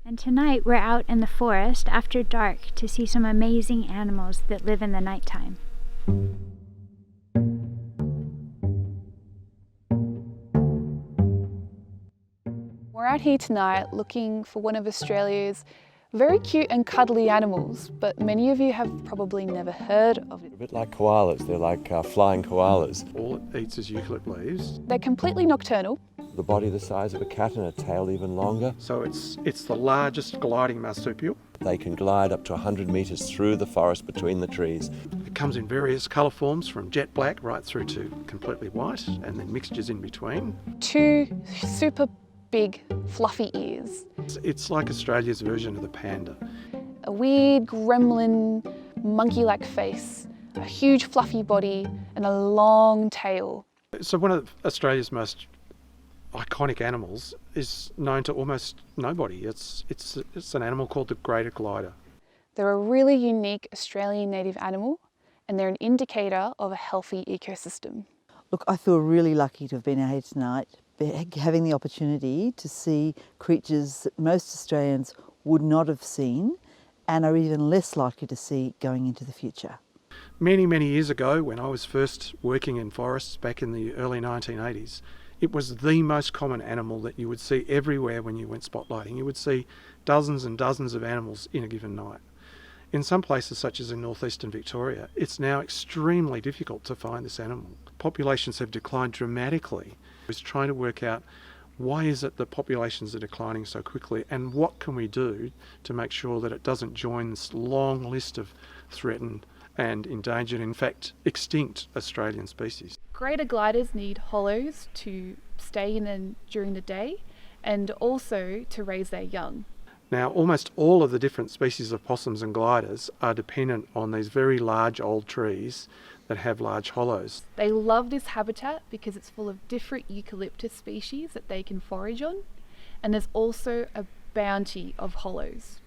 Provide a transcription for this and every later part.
And tonight we're out in the forest after dark to see some amazing animals that live in the nighttime. We're out here tonight looking for one of Australia's very cute and cuddly animals, but many of you have probably never heard of it. A bit like koalas, they're like flying koalas. All it eats is eucalypt leaves. They're completely nocturnal. The body the size of a cat and a tail even longer. So it's the largest gliding marsupial. They can glide up to 100 metres through the forest between the trees. It comes in various colour forms, from jet black right through to completely white, and then mixtures in between. 2 super big fluffy ears. It's like Australia's version of the panda. A weird gremlin monkey-like face, a huge fluffy body and a long tail. So one of Australia's most iconic animals is known to almost nobody. It's an animal called the greater glider. They're a really unique Australian native animal, and they're an indicator of a healthy ecosystem. Look, I feel really lucky to have been out here tonight, having the opportunity to see creatures that most Australians would not have seen and are even less likely to see going into the future. Many, many years ago, when I was first working in forests back in the early 1980s, it was the most common animal that you would see everywhere when you went spotlighting. You would see dozens and dozens of animals in a given night. In some places, such as in northeastern Victoria, it's now extremely difficult to find this animal. Populations have declined dramatically. It's trying to work out why is it that populations are declining so quickly, and what can we do to make sure that it doesn't join this long list of threatened and endangered, in fact extinct, Australian species. Greater gliders need hollows to stay in during the day and also to raise their young. Now, almost all of the different species of possums and gliders are dependent on these very large old trees that have large hollows. They love this habitat because it's full of different eucalyptus species that they can forage on, and there's also a bounty of hollows.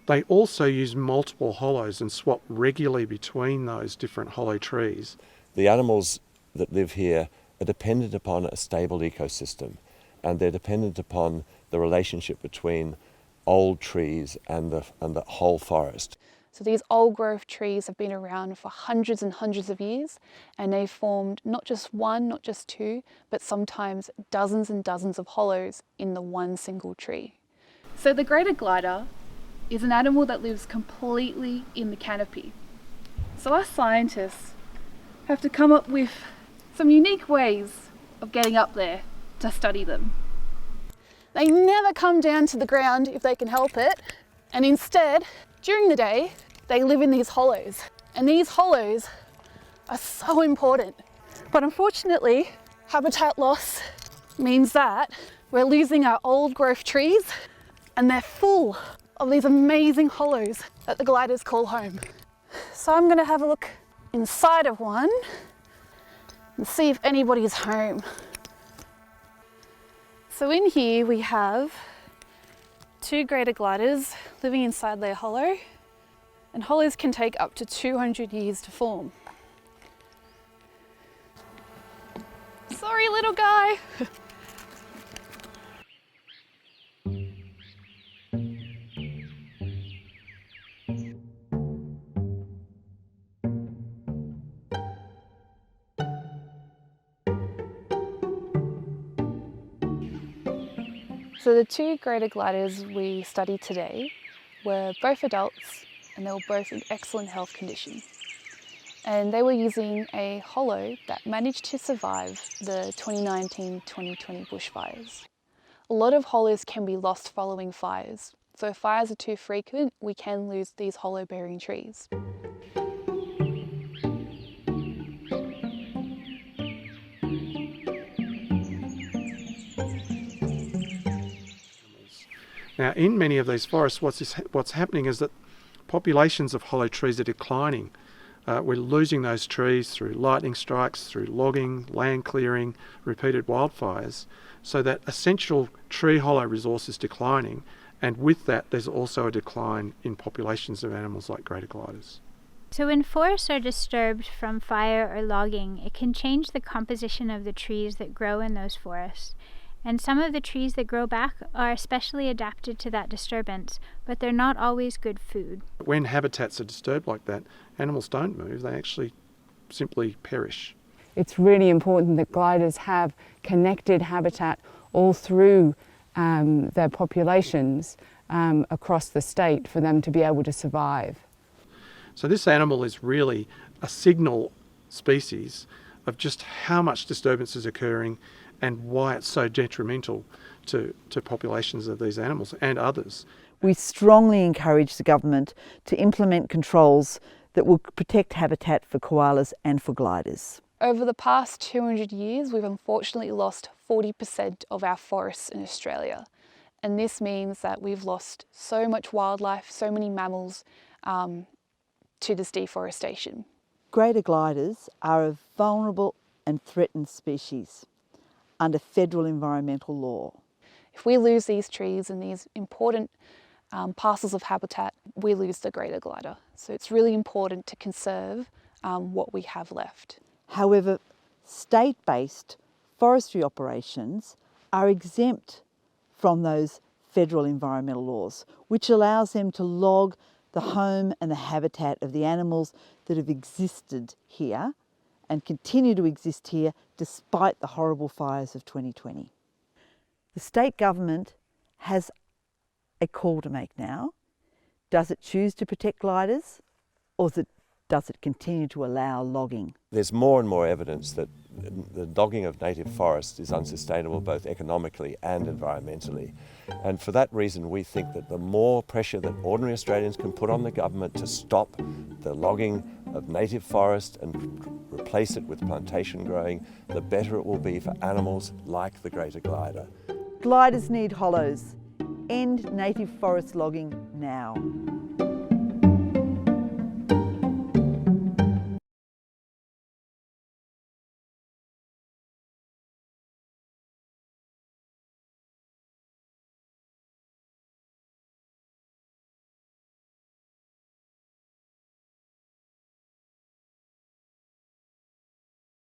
They also use multiple hollows and swap regularly between those different hollow trees. The animals that live here are dependent upon a stable ecosystem, and they're dependent upon the relationship between old trees and the whole forest. So these old growth trees have been around for hundreds and hundreds of years, and they've formed not just one, not just 2, but sometimes dozens and dozens of hollows in the one single tree. So the greater glider is an animal that lives completely in the canopy. So us scientists have to come up with some unique ways of getting up there to study them. They never come down to the ground if they can help it, and instead, during the day, they live in these hollows. And these hollows are so important. But unfortunately, habitat loss means that we're losing our old growth trees, and they're full of these amazing hollows that the gliders call home. So I'm gonna have a look inside of one and see if anybody's home. So in here we have 2 greater gliders living inside their hollow, and hollows can take up to 200 years to form. Sorry, little guy. So the 2 greater gliders we studied today were both adults, and they were both in excellent health condition. And they were using a hollow that managed to survive the 2019-2020 bushfires. A lot of hollows can be lost following fires. So if fires are too frequent, we can lose these hollow-bearing trees. Now, in many of these forests, what's happening is that populations of hollow trees are declining. We're losing those trees through lightning strikes, through logging, land clearing, repeated wildfires, so that essential tree hollow resource is declining, and with that there's also a decline in populations of animals like greater gliders. So when forests are disturbed from fire or logging, it can change the composition of the trees that grow in those forests. And some of the trees that grow back are especially adapted to that disturbance, but they're not always good food. When habitats are disturbed like that, animals don't move, they actually simply perish. It's really important that gliders have connected habitat all through their populations across the state for them to be able to survive. So this animal is really a signal species of just how much disturbance is occurring and why it's so detrimental to populations of these animals and others. We strongly encourage the government to implement controls that will protect habitat for koalas and for gliders. Over the past 200 years, we've unfortunately lost 40% of our forests in Australia. And this means that we've lost so much wildlife, so many mammals to this deforestation. Greater gliders are a vulnerable and threatened species under federal environmental law. If we lose these trees and these important parcels of habitat, we lose the greater glider. So it's really important to conserve what we have left. However, state-based forestry operations are exempt from those federal environmental laws, which allows them to log the home and the habitat of the animals that have existed here and continue to exist here despite the horrible fires of 2020. The state government has a call to make now. Does it choose to protect gliders, or does it continue to allow logging? There's more and more evidence that the logging of native forests is unsustainable both economically and environmentally. And for that reason, we think that the more pressure that ordinary Australians can put on the government to stop the logging of native forest and replace it with plantation growing, the better it will be for animals like the greater glider. Gliders need hollows. End native forest logging now.